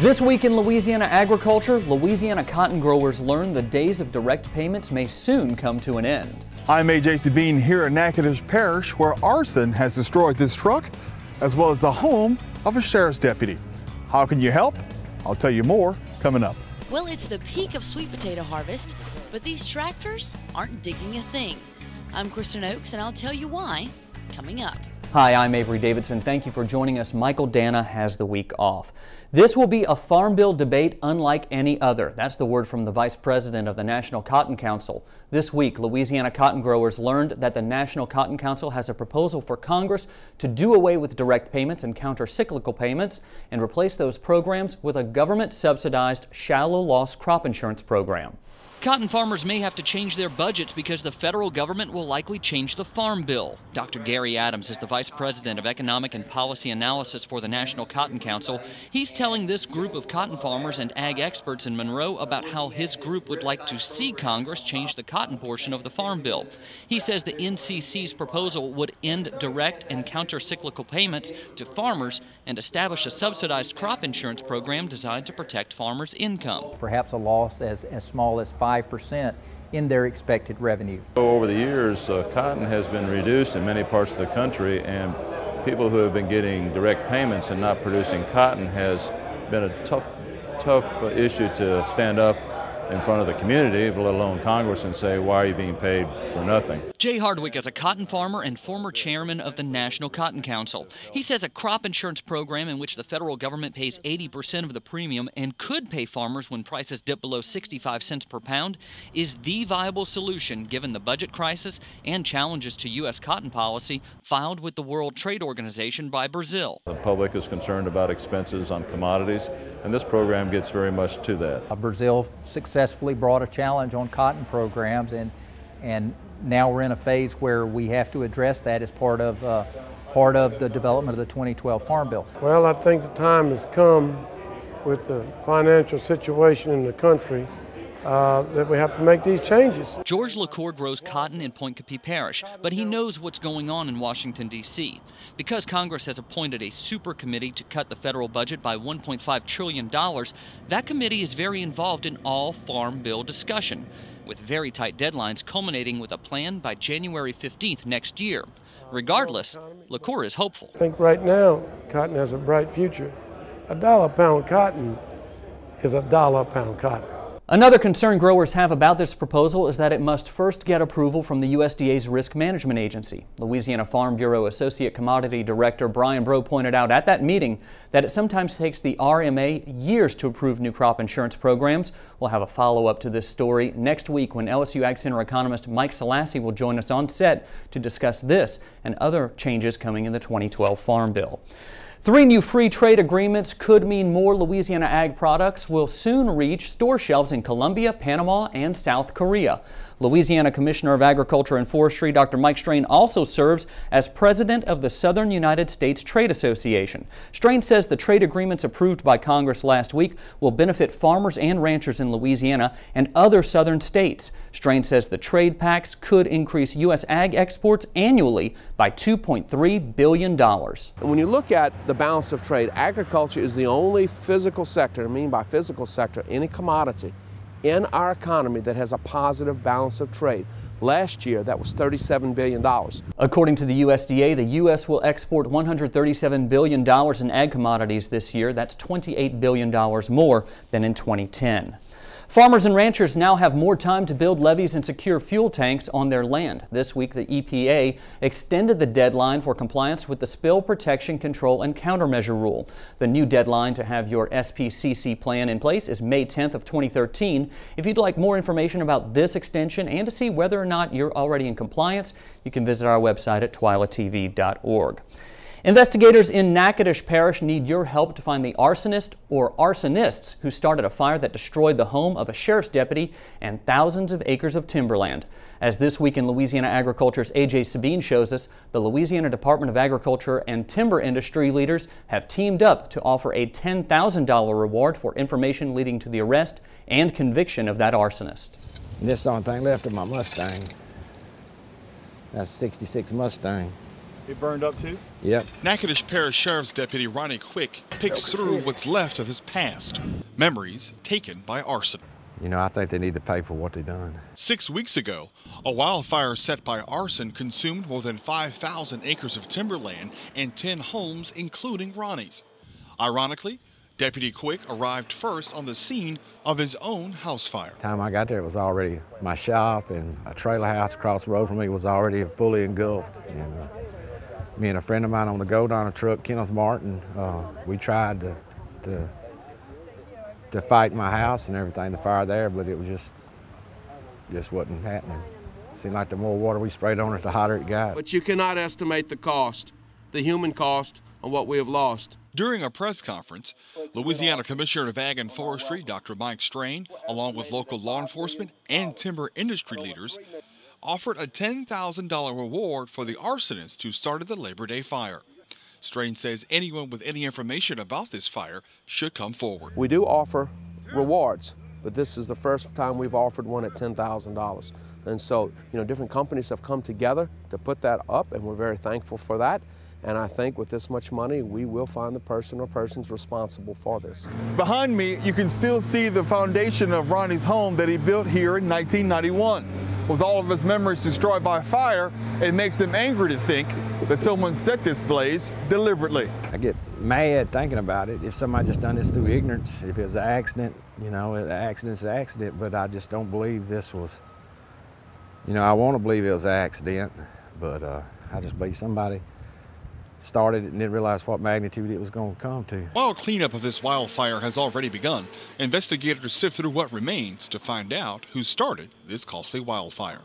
This week in Louisiana agriculture, Louisiana cotton growers learn the days of direct payments may soon come to an end. I'm A.J. Sabine here in Natchitoches Parish, where arson has destroyed this truck, as well as the home of a sheriff's deputy. How can you help? I'll tell you more coming up. Well, it's the peak of sweet potato harvest, but these tractors aren't digging a thing. I'm Kristen Oakes, and I'll tell you why coming up. Hi, I'm Avery Davidson. Thank you for joining us. Michael Dana has the week off. This will be a farm bill debate unlike any other. That's the word from the Vice President of the National Cotton Council. This week, Louisiana cotton growers learned that the National Cotton Council has a proposal for Congress to do away with direct payments and counter-cyclical payments and replace those programs with a government-subsidized shallow loss crop insurance program. Cotton farmers may have to change their budgets because the federal government will likely change the farm bill. Dr. Gary Adams is the Vice President of Economic and Policy Analysis for the National Cotton Council. He's telling this group of cotton farmers and ag experts in Monroe about how his group would like to see Congress change the cotton portion of the farm bill. He says the NCC's proposal would end direct and counter-cyclical payments to farmers and establish a subsidized crop insurance program designed to protect farmers' income. Perhaps a loss as small as 5% in their expected revenue. Over the years, cotton has been reduced in many parts of the country, and people who have been getting direct payments and not producing cotton has been a tough issue to stand up in front of the community, let alone Congress, and say, why are you being paid for nothing? Jay Hardwick is a cotton farmer and former chairman of the National Cotton Council. He says a crop insurance program in which the federal government pays 80% of the premium and could pay farmers when prices dip below 65 cents per pound is the viable solution given the budget crisis and challenges to U.S. cotton policy filed with the World Trade Organization by Brazil. The public is concerned about expenses on commodities, and this program gets very much to that. Brazil successfully brought a challenge on cotton programs, and now we're in a phase where we have to address that as part of the development of the 2012 Farm Bill. Well, I think the time has come with the financial situation in the country that we have to make these changes. George LaCour grows cotton in Point Coupee Parish, but he knows what's going on in Washington, D.C. Because Congress has appointed a super committee to cut the federal budget by $1.5 trillion, that committee is very involved in all farm bill discussion, with very tight deadlines culminating with a plan by January 15th next year. Regardless, LaCour is hopeful. I think right now cotton has a bright future. $1 a pound cotton is $1 a pound cotton. Another concern growers have about this proposal is that it must first get approval from the USDA's Risk Management Agency. Louisiana Farm Bureau Associate Commodity Director Brian Breaux pointed out at that meeting that it sometimes takes the RMA years to approve new crop insurance programs. We'll have a follow-up to this story next week when LSU Ag Center economist Mike Selassie will join us on set to discuss this and other changes coming in the 2012 Farm Bill. 3 new free trade agreements could mean more Louisiana ag products will soon reach store shelves in Colombia, Panama, and South Korea. Louisiana Commissioner of Agriculture and Forestry Dr. Mike Strain also serves as president of the Southern United States Trade Association. Strain says the trade agreements approved by Congress last week will benefit farmers and ranchers in Louisiana and other southern states. Strain says the trade pacts could increase U.S. ag exports annually by $2.3 billion. When you look at the balance of trade, agriculture is the only physical sector, I mean by physical sector, any commodity in our economy that has a positive balance of trade. Last year, that was $37 billion. According to the USDA, the U.S. will export $137 billion in ag commodities this year. That's $28 billion more than in 2010. Farmers and ranchers now have more time to build levees and secure fuel tanks on their land. This week, the EPA extended the deadline for compliance with the Spill Protection Control and Countermeasure Rule. The new deadline to have your SPCC plan in place is May 10th of 2013. If you'd like more information about this extension and to see whether or not you're already in compliance, you can visit our website at twilatv.org. Investigators in Natchitoches Parish need your help to find the arsonist or arsonists who started a fire that destroyed the home of a sheriff's deputy and thousands of acres of timberland. As This Week in Louisiana Agriculture's A.J. Sabine shows us, the Louisiana Department of Agriculture and timber industry leaders have teamed up to offer a $10,000 reward for information leading to the arrest and conviction of that arsonist. This is the only thing left of my Mustang. That's a '66 Mustang. It burned up too? Yep. Natchitoches Parish Sheriff's Deputy Ronnie Quick picks through what's left of his past. Memories taken by arson. You know, I think they need to pay for what they've done. 6 weeks ago, a wildfire set by arson consumed more than 5,000 acres of timberland and 10 homes, including Ronnie's. Ironically, Deputy Quick arrived first on the scene of his own house fire. The time I got there, it was already my shop, and a trailer house across the road from me was already fully engulfed. And, me and a friend of mine on the Go-Donner truck, Kenneth Martin, we tried to fight my house and everything, the fire there, but it was just wasn't happening. It seemed like the more water we sprayed on it, the hotter it got. But you cannot estimate the cost, the human cost, on what we have lost. During a press conference, Louisiana Commissioner of Ag and Forestry, Dr. Mike Strain, along with local law enforcement and timber industry leaders, offered a $10,000 reward for the arsonist who started the Labor Day fire. Strain says anyone with any information about this fire should come forward. We do offer rewards, but this is the first time we've offered one at $10,000. And so, you know, different companies have come together to put that up, and we're very thankful for that. And I think with this much money, we will find the person or persons responsible for this. Behind me, you can still see the foundation of Ronnie's home that he built here in 1991. With all of his memories destroyed by fire, it makes him angry to think that someone set this blaze deliberately. I get mad thinking about it. If somebody just done this through ignorance, if it was an accident, you know, an accident's an accident, but I just don't believe this was, you know, I want to believe it was an accident, but I just believe somebody started it and didn't realize what magnitude it was going to come to. While cleanup of this wildfire has already begun, investigators sift through what remains to find out who started this costly wildfire.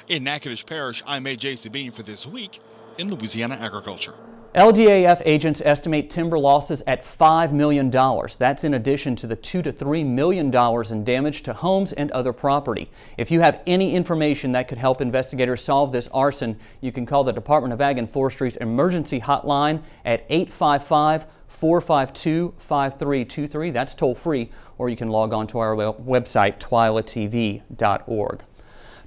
In Natchitoches Parish, I'm A.J. Sabine for This Week in Louisiana Agriculture. LDAF agents estimate timber losses at $5 million. That's in addition to the $2 to $3 million in damage to homes and other property. If you have any information that could help investigators solve this arson, you can call the Department of Ag and Forestry's emergency hotline at 855-452-5323. That's toll free, or you can log on to our website, twilatv.org.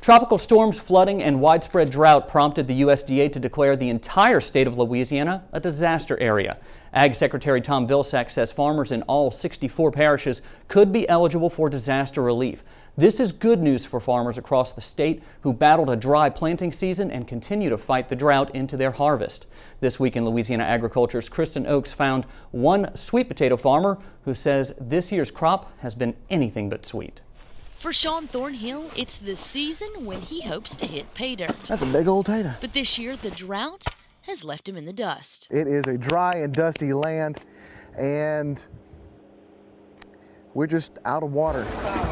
Tropical storms, flooding, and widespread drought prompted the USDA to declare the entire state of Louisiana a disaster area. Ag Secretary Tom Vilsack says farmers in all 64 parishes could be eligible for disaster relief. This is good news for farmers across the state who battled a dry planting season and continue to fight the drought into their harvest. This week in Louisiana Agriculture's Kristen Oakes found one sweet potato farmer who says this year's crop has been anything but sweet. For Sean Thornhill, it's the season when he hopes to hit pay dirt. That's a big old tater. But this year, the drought has left him in the dust. It is a dry and dusty land, and we're just out of water.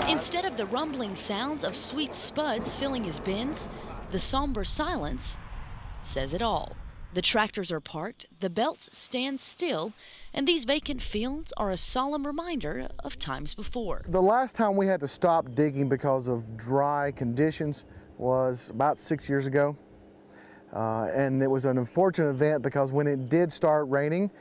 Instead of the rumbling sounds of sweet spuds filling his bins, the somber silence says it all. The tractors are parked, the belts stand still, and these vacant fields are a solemn reminder of times before. The last time we had to stop digging because of dry conditions was about 6 years ago. And it was an unfortunate event because when it did start raining,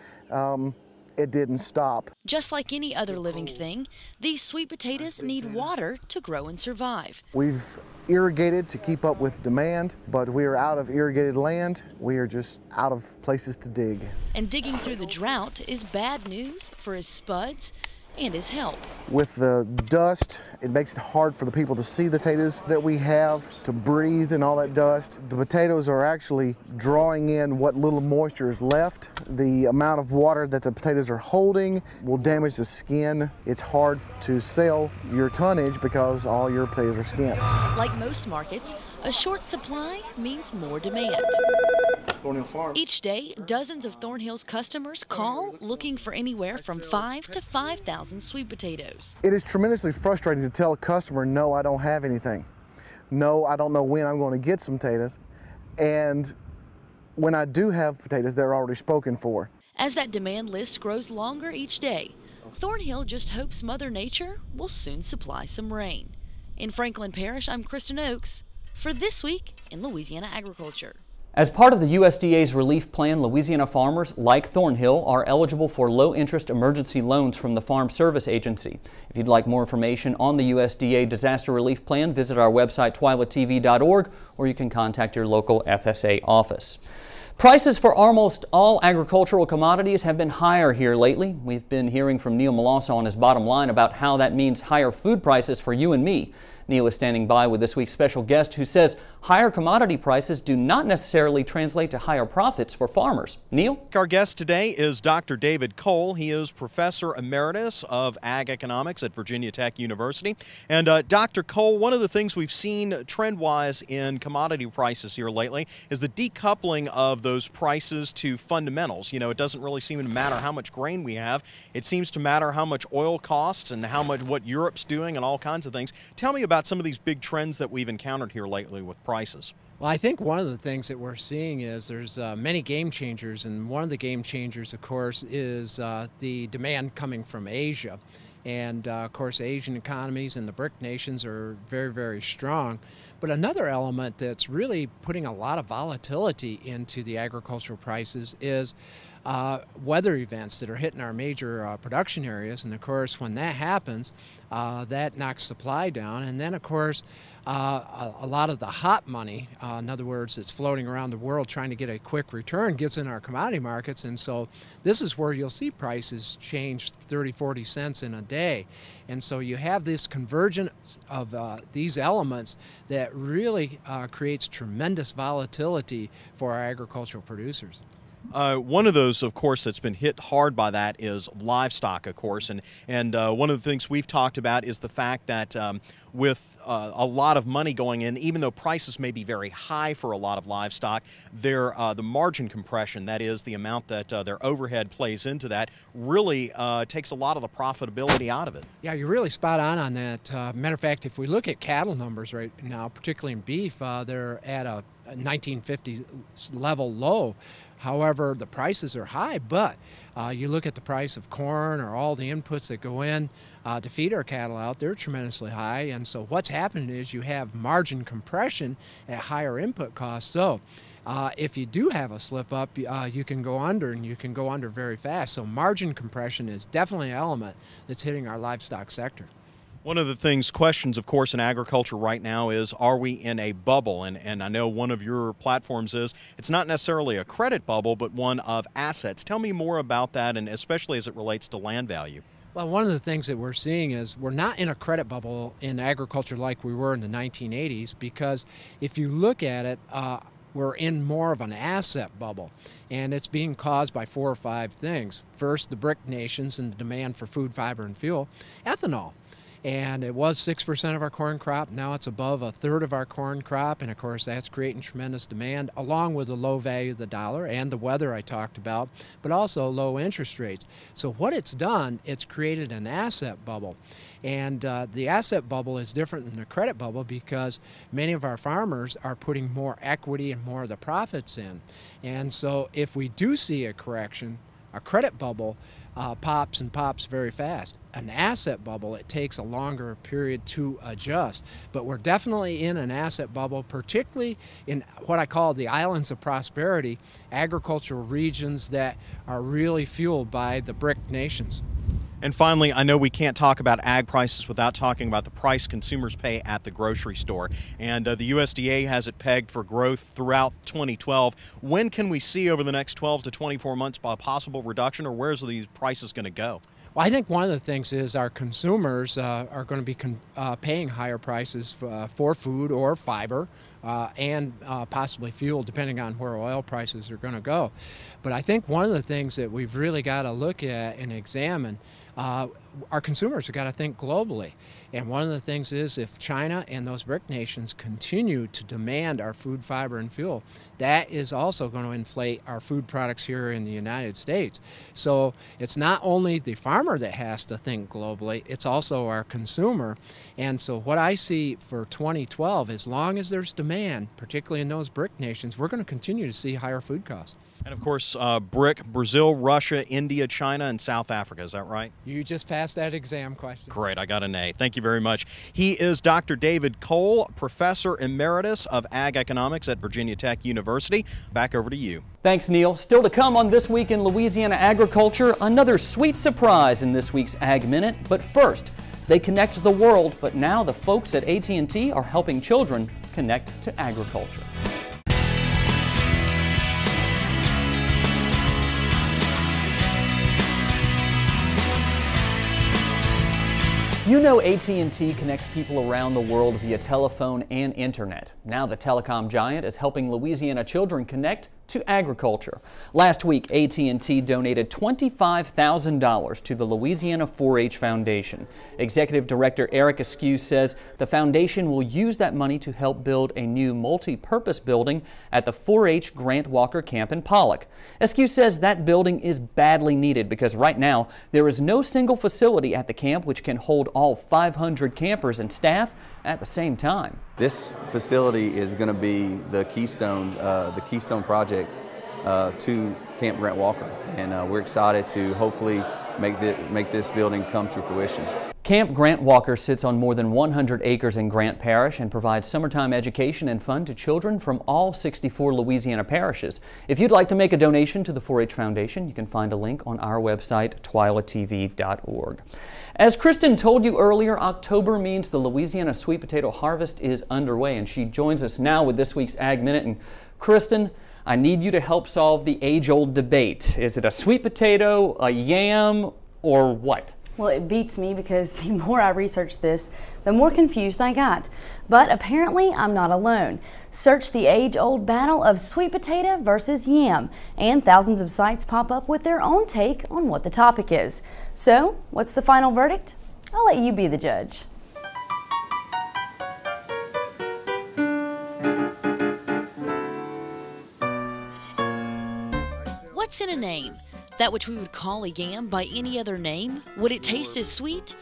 it didn't stop. Just like any other living thing, these sweet potatoes need water to grow and survive. We've irrigated to keep up with demand, but we are out of irrigated land. We are just out of places to dig. And digging through the drought is bad news for his spuds and his help. With the dust, it makes it hard for the people to see the potatoes that we have, to breathe in all that dust. The potatoes are actually drawing in what little moisture is left. The amount of water that the potatoes are holding will damage the skin. It's hard to sell your tonnage because all your potatoes are skint. Like most markets, a short supply means more demand. Thornhill Farm. Each day, dozens of Thornhill's customers call looking for anywhere from 5 to 5,000 sweet potatoes. It is tremendously frustrating to tell a customer, no, I don't have anything. No, I don't know when I'm going to get some potatoes. And when I do have potatoes, they're already spoken for. As that demand list grows longer each day, Thornhill just hopes Mother Nature will soon supply some rain. In Franklin Parish, I'm Kristen Oakes for This Week in Louisiana Agriculture. As part of the USDA's relief plan, Louisiana farmers like Thornhill are eligible for low-interest emergency loans from the Farm Service Agency. If you'd like more information on the USDA disaster relief plan, visit our website twilatv.org, or you can contact your local FSA office. Prices for almost all agricultural commodities have been higher here lately. We've been hearing from Neil Malassa on his bottom line about how that means higher food prices for you and me. Neil is standing by with this week's special guest who says higher commodity prices do not necessarily translate to higher profits for farmers. Neil? Our guest today is Dr. David Cole. He is Professor Emeritus of Ag Economics at Virginia Tech University. And Dr. Cole, one of the things we've seen trend-wise in commodity prices here lately is the decoupling of those prices to fundamentals. You know, it doesn't really seem to matter how much grain we have. It seems to matter how much oil costs and what Europe's doing and all kinds of things. Tell me about some of these big trends that we've encountered here lately with prices. Well, I think one of the things that we're seeing is there's many game changers, and one of the game changers, of course, is the demand coming from Asia. And, of course, Asian economies and the BRIC nations are very, very strong. But another element that's really putting a lot of volatility into the agricultural prices is weather events that are hitting our major production areas. And, of course, when that happens, that knocks supply down. And then, of course, a lot of the hot money, in other words, it's floating around the world trying to get a quick return, gets in our commodity markets. And so this is where you'll see prices change 30, 40 cents in a day. And so you have this convergence of these elements that really creates tremendous volatility for our agricultural producers. One of those, of course, that's been hit hard by that is livestock, of course, and one of the things we've talked about is the fact that with a lot of money going in, even though prices may be very high for a lot of livestock, the margin compression, that is the amount that their overhead plays into that, really takes a lot of the profitability out of it. Yeah, you're really spot on that. Matter of fact, if we look at cattle numbers right now, particularly in beef, they're at a 1950 level low. However, the prices are high, but you look at the price of corn or all the inputs that go in to feed our cattle out, they're tremendously high. And so what's happening is you have margin compression at higher input costs. So if you do have a slip up, you can go under, and you can go under very fast. So margin compression is definitely an element that's hitting our livestock sector. One of the questions, of course, in agriculture right now is, are we in a bubble? And I know one of your platforms is, it's not necessarily a credit bubble, but one of assets. Tell me more about that, and especially as it relates to land value. Well, one of the things that we're seeing is we're not in a credit bubble in agriculture like we were in the 1980s, because if you look at it, we're in more of an asset bubble, and it's being caused by 4 or 5 things. First, the BRIC nations and the demand for food, fiber, and fuel. Ethanol. And it was 6% of our corn crop. Now it's above 1/3 of our corn crop. And of course, that's creating tremendous demand, along with the low value of the dollar and the weather I talked about, but also low interest rates. So what it's done, it's created an asset bubble. And the asset bubble is different than the credit bubble because many of our farmers are putting more equity and more of the profits in. And so if we do see a correction, a credit bubble pops very fast. An asset bubble, it takes a longer period to adjust. But we're definitely in an asset bubble, particularly in what I call the islands of prosperity, agricultural regions that are really fueled by the BRIC nations. And finally, I know we can't talk about ag prices without talking about the price consumers pay at the grocery store. And the USDA has it pegged for growth throughout 2012. When can we see over the next 12 to 24 months a possible reduction, or where's these prices going to go? Well, I think one of the things is our consumers are going to be paying higher prices for food or fiber and possibly fuel, depending on where oil prices are going to go. But I think one of the things that we've really got to look at and examine, our consumers have got to think globally. And one of the things is, if China and those BRIC nations continue to demand our food, fiber, and fuel, that is also going to inflate our food products here in the United States. So it's not only the farmer that has to think globally, it's also our consumer. And so what I see for 2012, as long as there's demand, particularly in those BRIC nations, we're going to continue to see higher food costs. And of course, BRIC, Brazil, Russia, India, China, and South Africa. Is that right? You just passed that exam question. Great. I got an A. Thank you very much. He is Dr. David Cole, Professor Emeritus of Ag Economics at Virginia Tech University. Back over to you. Thanks, Neil. Still to come on This Week in Louisiana Agriculture, another sweet surprise in this week's Ag Minute. But first, they connect the world, but now the folks at AT&T are helping children connect to agriculture. You know AT&T connects people around the world via telephone and internet. Now the telecom giant is helping Louisiana children connect to agriculture. Last week, AT&T donated $25,000 to the Louisiana 4-H Foundation. Executive Director Eric Askew says the foundation will use that money to help build a new multi-purpose building at the 4-H Grant Walker camp in Pollock. Askew says that building is badly needed because right now there is no single facility at the camp which can hold all 500 campers and staff at the same time. This facility is going to be the keystone project to Camp Grant Walker, and we're excited to hopefully make this building come to fruition. Camp Grant Walker sits on more than 100 acres in Grant Parish and provides summertime education and fun to children from all 64 Louisiana parishes. If you'd like to make a donation to the 4-H Foundation, you can find a link on our website, twilatv.org. As Kristen told you earlier, October means the Louisiana sweet potato harvest is underway, and she joins us now with this week's Ag Minute. And Kristen, I need you to help solve the age-old debate. Is it a sweet potato, a yam, or what? Well, it beats me because the more I researched this, the more confused I got. But apparently, I'm not alone. Search the age-old battle of sweet potato versus yam, and thousands of sites pop up with their own take on what the topic is. So, what's the final verdict? I'll let you be the judge. What's in a name? That which we would call a yam by any other name? Would it taste as sweet?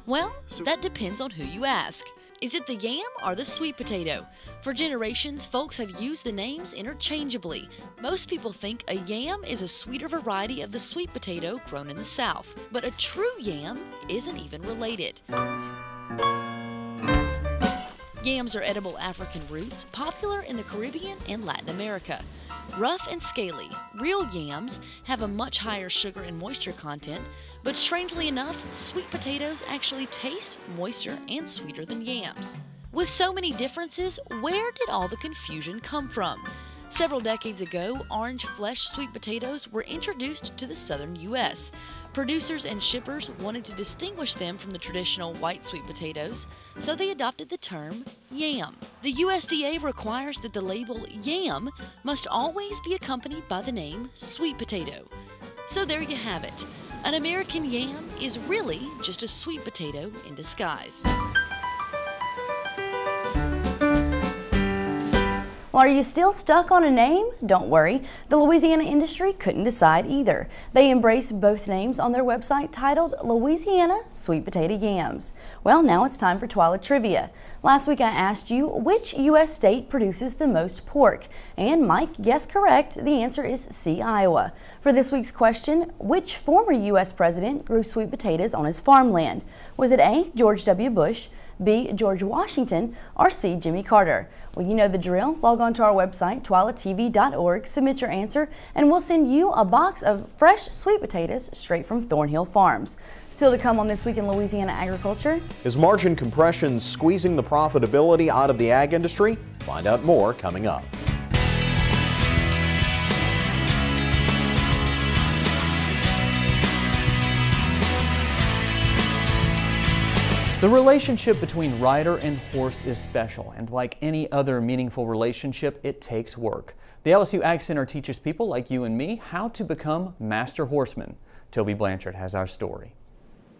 Well, that depends on who you ask. Is it the yam or the sweet potato? For generations, folks have used the names interchangeably. Most people think a yam is a sweeter variety of the sweet potato grown in the South, but a true yam isn't even related. Yams are edible African roots, popular in the Caribbean and Latin America. Rough and scaly, real yams have a much higher sugar and moisture content, but strangely enough, sweet potatoes actually taste moister and sweeter than yams. With so many differences, where did all the confusion come from? Several decades ago, orange flesh sweet potatoes were introduced to the southern U.S. Producers and shippers wanted to distinguish them from the traditional white sweet potatoes, so they adopted the term yam. The USDA requires that the label yam must always be accompanied by the name sweet potato. So there you have it. An American yam is really just a sweet potato in disguise. Are you still stuck on a name? Don't worry, the Louisiana industry couldn't decide either. They embrace both names on their website titled Louisiana Sweet Potato Yams. Well, now it's time for TWILA Trivia. Last week I asked you which U.S. state produces the most pork, and Mike guessed correct. The answer is C, Iowa. For this week's question, which former U.S. president grew sweet potatoes on his farmland? Was it A, George W. Bush, B, George Washington, or C, Jimmy Carter? Well, you know the drill. Log on to our website, twilatv.org, submit your answer, and we'll send you a box of fresh sweet potatoes straight from Thornhill Farms. Still to come on This Week in Louisiana Agriculture. Is margin compression squeezing the profitability out of the ag industry? Find out more coming up. The relationship between rider and horse is special, and like any other meaningful relationship, it takes work. The LSU Ag Center teaches people like you and me how to become master horsemen. Toby Blanchard has our story.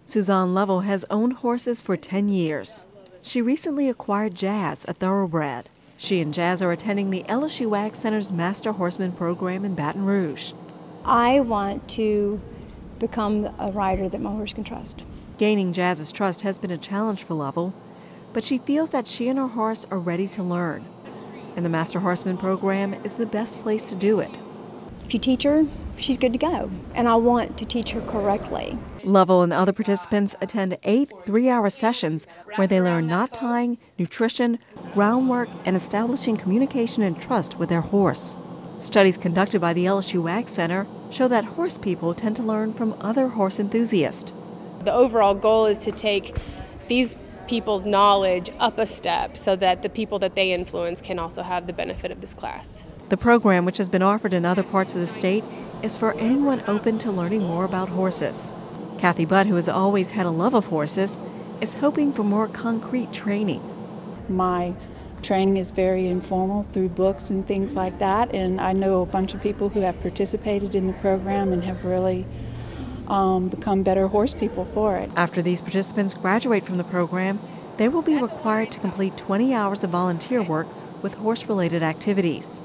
Suzanne Lovell has owned horses for 10 years. She recently acquired Jazz, a thoroughbred. She and Jazz are attending the LSU Ag Center's Master Horseman program in Baton Rouge. I want to become a rider that my horse can trust. Gaining Jazz's trust has been a challenge for Lovell, but she feels that she and her horse are ready to learn. And the Master Horseman program is the best place to do it. If you teach her, she's good to go, and I want to teach her correctly. Lovell and other participants attend 8 3-hour sessions where they learn knot tying, nutrition, groundwork, and establishing communication and trust with their horse. Studies conducted by the LSU Ag Center show that horse people tend to learn from other horse enthusiasts. The overall goal is to take these people's knowledge up a step so that the people that they influence can also have the benefit of this class. The program, which has been offered in other parts of the state, is for anyone open to learning more about horses. Kathy Butt, who has always had a love of horses, is hoping for more concrete training. My training is very informal through books and things like that, and I know a bunch of people who have participated in the program and have really become better horse people for it. After these participants graduate from the program, they will be required to complete 20 hours of volunteer work with horse-related activities.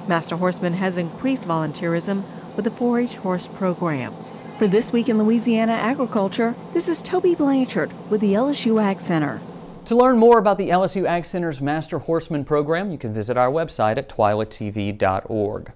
Master Horseman has increased volunteerism with the 4-H horse program. For This Week in Louisiana Agriculture, this is Toby Blanchard with the LSU Ag Center. To learn more about the LSU Ag Center's Master Horseman program, you can visit our website at twilatv.org.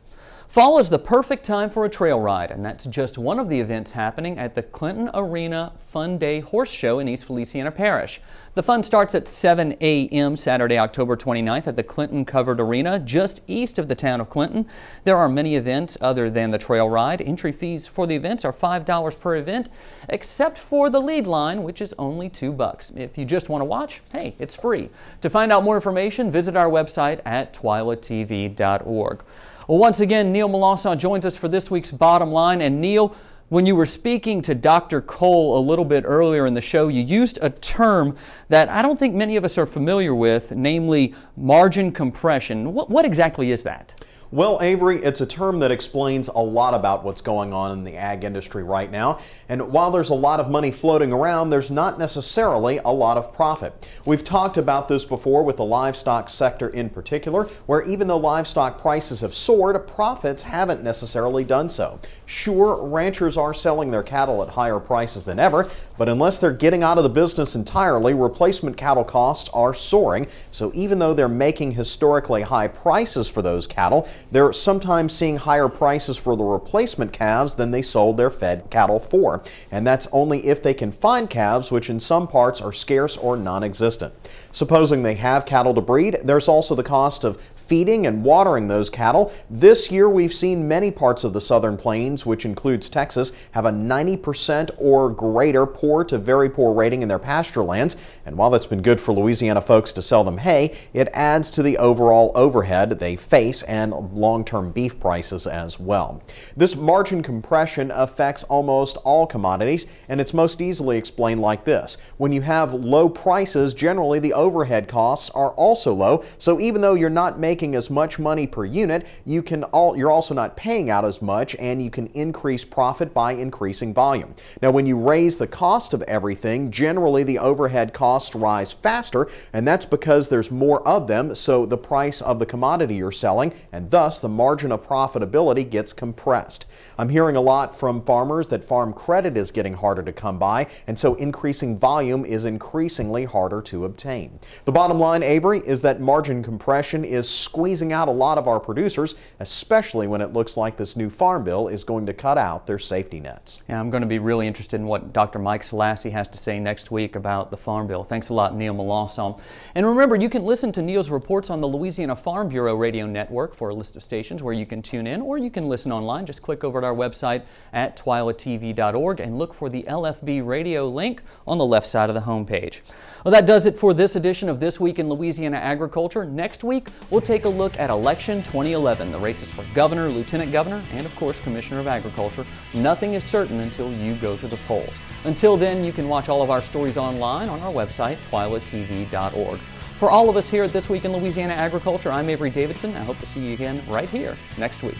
Fall is the perfect time for a trail ride, and that's just one of the events happening at the Clinton Arena Fun Day Horse Show in East Feliciana Parish. The fun starts at 7 a.m. Saturday, October 29th at the Clinton Covered Arena just east of the town of Clinton. There are many events other than the trail ride. Entry fees for the events are $5 per event, except for the lead line, which is only $2. If you just want to watch, hey, it's free. To find out more information, visit our website at twilatv.org. Well, once again, Neil Melanson joins us for this week's Bottom Line. And Neil, when you were speaking to Dr. Cole a little bit earlier in the show, you used a term that I don't think many of us are familiar with, namely margin compression. What exactly is that? Well, Avery, it's a term that explains a lot about what's going on in the ag industry right now. And while there's a lot of money floating around, there's not necessarily a lot of profit. We've talked about this before with the livestock sector in particular, where even though livestock prices have soared, profits haven't necessarily done so. Sure, ranchers are selling their cattle at higher prices than ever, but unless they're getting out of the business entirely, replacement cattle costs are soaring. So even though they're making historically high prices for those cattle, they're sometimes seeing higher prices for the replacement calves than they sold their fed cattle for. And that's only if they can find calves, which in some parts are scarce or non-existent. Supposing they have cattle to breed, there's also the cost of feeding and watering those cattle. This year we've seen many parts of the southern plains, which includes Texas, have a 90% or greater poor to very poor rating in their pasture lands. And while that's been good for Louisiana folks to sell them hay, it adds to the overall overhead they face and long-term beef prices as well. This margin compression affects almost all commodities, and it's most easily explained like this. When you have low prices, generally the overhead costs are also low, so even though you're not making as much money per unit, you're also not paying out as much, and you can increase profit by increasing volume. Now, when you raise the cost of everything, generally the overhead costs rise faster, and that's because there's more of them, so the price of the commodity you're selling, and thus the margin of profitability gets compressed. I'm hearing a lot from farmers that farm credit is getting harder to come by, and so increasing volume is increasingly harder to obtain. The bottom line, Avery, is that margin compression is squeezing out a lot of our producers, especially when it looks like this new farm bill is going to cut out their safety nets. Yeah, I'm going to be really interested in what Dr. Mike Selassie has to say next week about the farm bill. Thanks a lot, Neil Melanson. And remember, you can listen to Neil's reports on the Louisiana Farm Bureau radio network for a list of stations where you can tune in, or you can listen online. Just click over to our website at twilatv.org and look for the LFB radio link on the left side of the homepage. Well, that does it for this edition of This Week in Louisiana Agriculture. Next week, we'll take a look at Election 2011, the races for governor, lieutenant governor, and of course, commissioner of agriculture. Nothing is certain until you go to the polls. Until then, you can watch all of our stories online on our website, twilatv.org. For all of us here at This Week in Louisiana Agriculture, I'm Avery Davidson. I hope to see you again right here next week.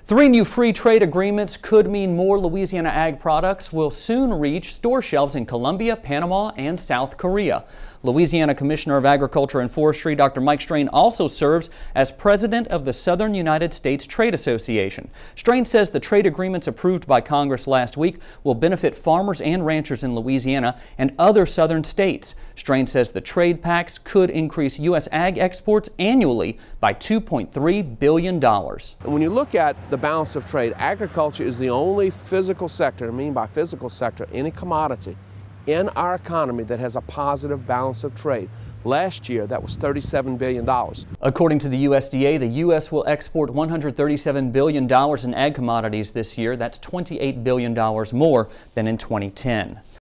3 new free trade agreements could mean more Louisiana ag products will soon reach store shelves in Colombia, Panama, and South Korea. Louisiana Commissioner of Agriculture and Forestry Dr. Mike Strain also serves as president of the Southern United States Trade Association. Strain says the trade agreements approved by Congress last week will benefit farmers and ranchers in Louisiana and other southern states. Strain says the trade pacts could increase U.S. ag exports annually by $2.3 billion. When you look at the balance of trade, agriculture is the only physical sector, I mean by physical sector, any commodity in our economy that has a positive balance of trade. Last year, that was $37 billion. According to the USDA, the U.S. will export $137 billion in ag commodities this year. That's $28 billion more than in 2010.